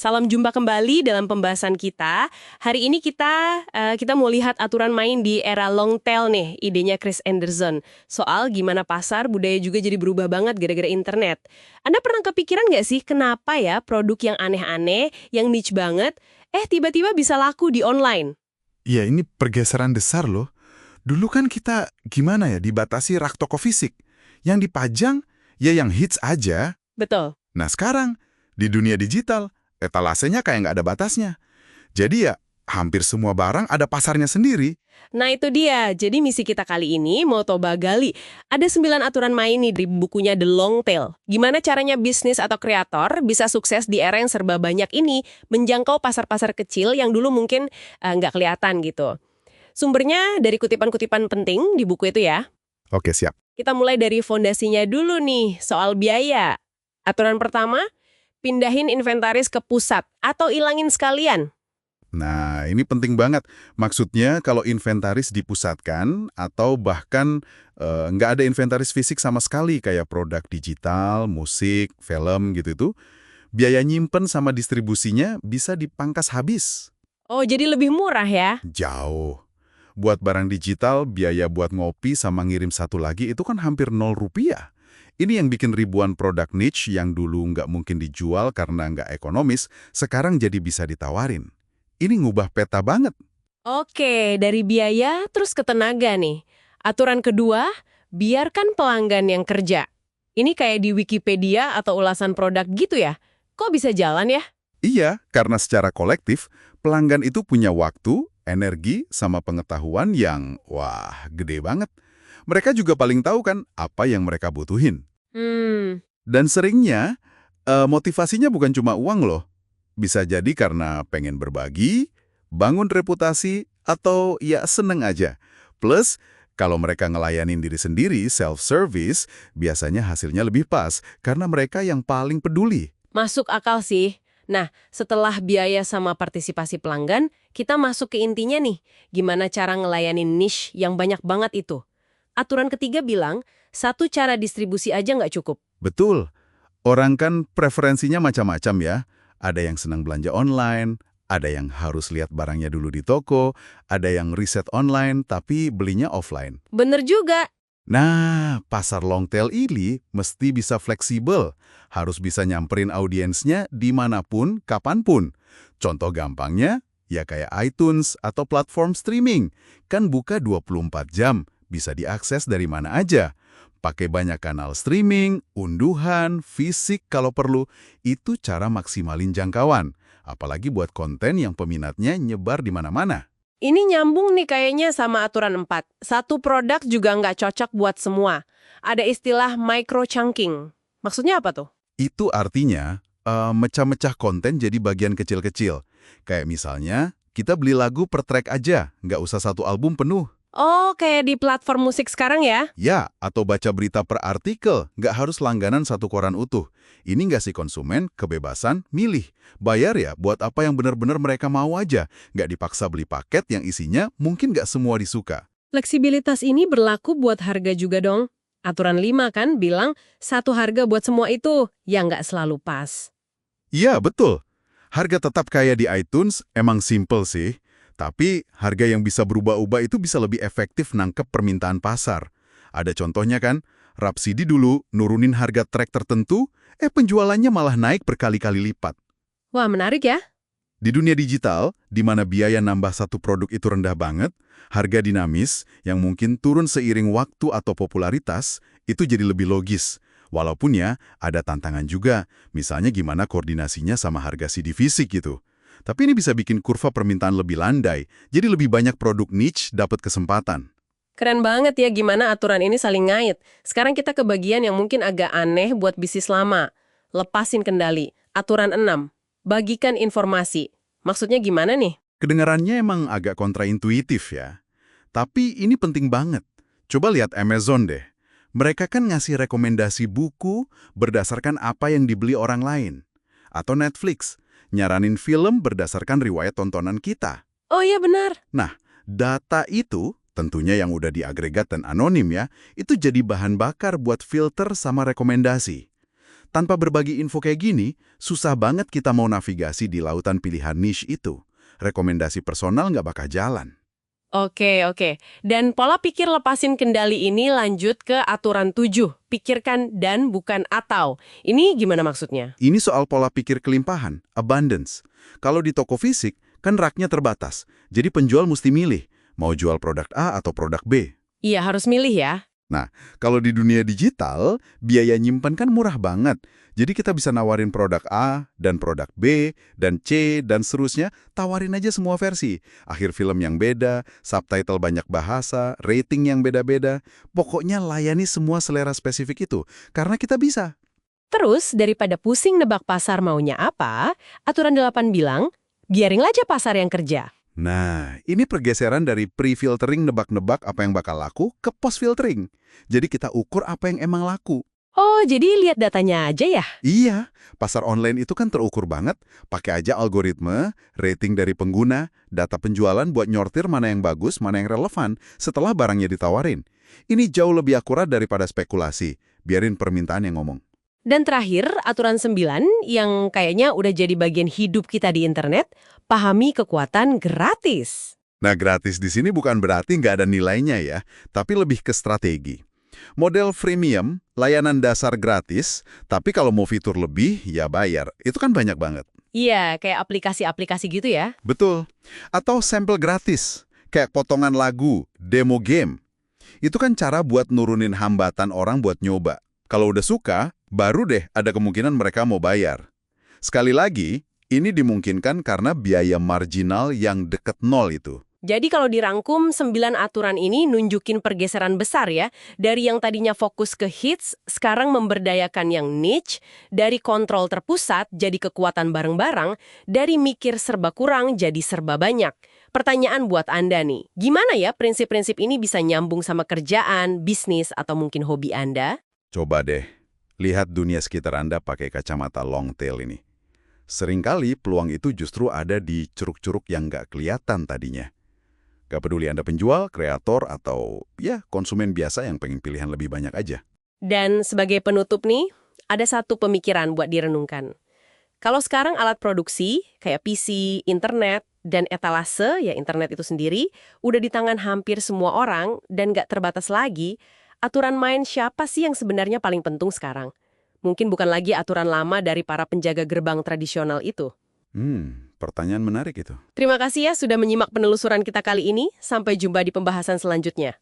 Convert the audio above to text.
Salam jumpa kembali dalam pembahasan kita. Hari ini kita mau lihat aturan main di era long tail nih, idenya Chris Anderson. Soal gimana pasar budaya juga jadi berubah banget gara-gara internet. Anda pernah kepikiran nggak sih kenapa ya produk yang aneh-aneh, yang niche banget, tiba-tiba bisa laku di online? Ya, ini pergeseran besar loh. Dulu kan kita gimana ya dibatasi rak toko fisik. Yang dipajang, ya yang hits aja. Betul. Nah sekarang, di dunia digital, etalasenya kayak nggak ada batasnya. Jadi ya, hampir semua barang ada pasarnya sendiri. Nah itu dia, jadi misi kita kali ini mau coba gali. Ada 9 aturan main nih di bukunya The Long Tail. Gimana caranya bisnis atau kreator bisa sukses di era yang serba banyak ini, menjangkau pasar-pasar kecil yang dulu mungkin nggak kelihatan gitu. Sumbernya dari kutipan-kutipan penting di buku itu ya. Oke, siap. Kita mulai dari fondasinya dulu nih, soal biaya. Aturan pertama, pindahin inventaris ke pusat atau ilangin sekalian. Nah, ini penting banget. Maksudnya kalau inventaris dipusatkan atau bahkan nggak ada inventaris fisik sama sekali kayak produk digital, musik, film gitu itu, biaya nyimpen sama distribusinya bisa dipangkas habis. Oh, jadi lebih murah ya? Jauh. Buat barang digital, biaya buat ngopi sama ngirim satu lagi itu kan hampir 0 rupiah. Ini yang bikin ribuan produk niche yang dulu nggak mungkin dijual karena nggak ekonomis, sekarang jadi bisa ditawarin. Ini ngubah peta banget. Oke, dari biaya terus ke tenaga nih. Aturan kedua, biarkan pelanggan yang kerja. Ini kayak di Wikipedia atau ulasan produk gitu ya? Kok bisa jalan ya? Iya, karena secara kolektif, pelanggan itu punya waktu, energi, sama pengetahuan yang, wah, gede banget. Mereka juga paling tahu kan apa yang mereka butuhin. Dan seringnya, motivasinya bukan cuma uang loh. Bisa jadi karena pengen berbagi, bangun reputasi, atau ya seneng aja. Plus, kalau mereka ngelayanin diri sendiri, self-service, biasanya hasilnya lebih pas karena mereka yang paling peduli. Masuk akal sih. Nah, setelah biaya sama partisipasi pelanggan, kita masuk ke intinya nih. Gimana cara ngelayanin niche yang banyak banget itu? Aturan ketiga bilang, satu cara distribusi aja nggak cukup. Betul. Orang kan preferensinya macam-macam ya. Ada yang senang belanja online, ada yang harus lihat barangnya dulu di toko, ada yang riset online tapi belinya offline. Bener juga. Nah, pasar long tail ini mesti bisa fleksibel. Harus bisa nyamperin audiensnya dimanapun, kapanpun. Contoh gampangnya, ya kayak iTunes atau platform streaming. Kan buka 24 jam, bisa diakses dari mana aja. Pakai banyak kanal streaming, unduhan, fisik kalau perlu. Itu cara maksimalin jangkauan. Apalagi buat konten yang peminatnya nyebar di mana-mana. Ini nyambung nih kayaknya sama aturan 4. Satu produk juga nggak cocok buat semua. Ada istilah micro-chunking. Maksudnya apa tuh? Itu artinya, mecah-mecah konten jadi bagian kecil-kecil. Kayak misalnya, kita beli lagu per track aja, nggak usah satu album penuh. Oh, kayak di platform musik sekarang ya? Ya, atau baca berita per artikel, nggak harus langganan satu koran utuh. Ini nggak sih konsumen, kebebasan, milih. Bayar ya buat apa yang benar-benar mereka mau aja. Nggak dipaksa beli paket yang isinya mungkin nggak semua disuka. Fleksibilitas ini berlaku buat harga juga dong. Aturan 5 kan bilang satu harga buat semua itu, yang nggak selalu pas. Iya, betul. Harga tetap kayak di iTunes emang simple sih. Tapi harga yang bisa berubah-ubah itu bisa lebih efektif nangkep permintaan pasar. Ada contohnya kan, Rhapsody dulu nurunin harga track tertentu, penjualannya malah naik berkali-kali lipat. Wah, menarik ya? Di dunia digital, di mana biaya nambah satu produk itu rendah banget, harga dinamis yang mungkin turun seiring waktu atau popularitas, itu jadi lebih logis. Walaupun ya, ada tantangan juga, misalnya gimana koordinasinya sama harga CD fisik gitu. Tapi ini bisa bikin kurva permintaan lebih landai, jadi lebih banyak produk niche dapat kesempatan. Keren banget ya gimana aturan ini saling ngait. Sekarang kita ke bagian yang mungkin agak aneh buat bisnis lama. Lepasin kendali. Aturan 6. Bagikan informasi. Maksudnya gimana nih? Kedengarannya emang agak kontraintuitif ya. Tapi ini penting banget. Coba lihat Amazon deh. Mereka kan ngasih rekomendasi buku berdasarkan apa yang dibeli orang lain. Atau Netflix, nyaranin film berdasarkan riwayat tontonan kita. Oh iya benar. Nah, data itu, tentunya yang udah diagregat dan anonim ya, itu jadi bahan bakar buat filter sama rekomendasi. Tanpa berbagi info kayak gini, susah banget kita mau navigasi di lautan pilihan niche itu. Rekomendasi personal nggak bakal jalan. Oke, oke. Dan pola pikir lepasin kendali ini lanjut ke aturan 7. Pikirkan dan bukan atau. Ini gimana maksudnya? Ini soal pola pikir kelimpahan, abundance. Kalau di toko fisik, kan raknya terbatas. Jadi penjual mesti milih, mau jual produk A atau produk B. Iya, harus milih ya. Nah, kalau di dunia digital, biaya nyimpan kan murah banget. Jadi kita bisa nawarin produk A, dan produk B, dan C, dan seterusnya, tawarin aja semua versi. Akhir film yang beda, subtitle banyak bahasa, rating yang beda-beda. Pokoknya layani semua selera spesifik itu, karena kita bisa. Terus, daripada pusing nebak pasar maunya apa, aturan 8 bilang, biarin aja pasar yang kerja. Nah, ini pergeseran dari pre-filtering nebak-nebak apa yang bakal laku ke post-filtering. Jadi kita ukur apa yang emang laku. Oh, jadi lihat datanya aja ya? Iya, pasar online itu kan terukur banget. Pakai aja algoritma, rating dari pengguna, data penjualan buat nyortir mana yang bagus, mana yang relevan setelah barangnya ditawarin. Ini jauh lebih akurat daripada spekulasi. Biarin permintaan yang ngomong. Dan terakhir, aturan 9 yang kayaknya udah jadi bagian hidup kita di internet, pahami kekuatan gratis. Nah, gratis di sini bukan berarti nggak ada nilainya ya, tapi lebih ke strategi. Model freemium, layanan dasar gratis, tapi kalau mau fitur lebih, ya bayar. Itu kan banyak banget. Iya, kayak aplikasi-aplikasi gitu ya. Betul. Atau sampel gratis, kayak potongan lagu, demo game. Itu kan cara buat nurunin hambatan orang buat nyoba. Kalau udah suka, baru deh ada kemungkinan mereka mau bayar. Sekali lagi, ini dimungkinkan karena biaya marginal yang deket nol itu. Jadi kalau dirangkum, 9 aturan ini nunjukin pergeseran besar ya. Dari yang tadinya fokus ke hits, sekarang memberdayakan yang niche, dari kontrol terpusat jadi kekuatan bareng-bareng, dari mikir serba kurang jadi serba banyak. Pertanyaan buat Anda nih, gimana ya prinsip-prinsip ini bisa nyambung sama kerjaan, bisnis, atau mungkin hobi Anda? Coba deh, lihat dunia sekitar Anda pakai kacamata long tail ini. Seringkali peluang itu justru ada di curug-curug yang nggak kelihatan tadinya. Gak peduli Anda penjual, kreator, atau ya konsumen biasa yang pengen pilihan lebih banyak aja. Dan sebagai penutup nih, ada satu pemikiran buat direnungkan. Kalau sekarang alat produksi, kayak PC, internet, dan etalase, ya internet itu sendiri, udah di tangan hampir semua orang dan nggak terbatas lagi, aturan main siapa sih yang sebenarnya paling penting sekarang? Mungkin bukan lagi aturan lama dari para penjaga gerbang tradisional itu. Pertanyaan menarik itu. Terima kasih ya sudah menyimak penelusuran kita kali ini. Sampai jumpa di pembahasan selanjutnya.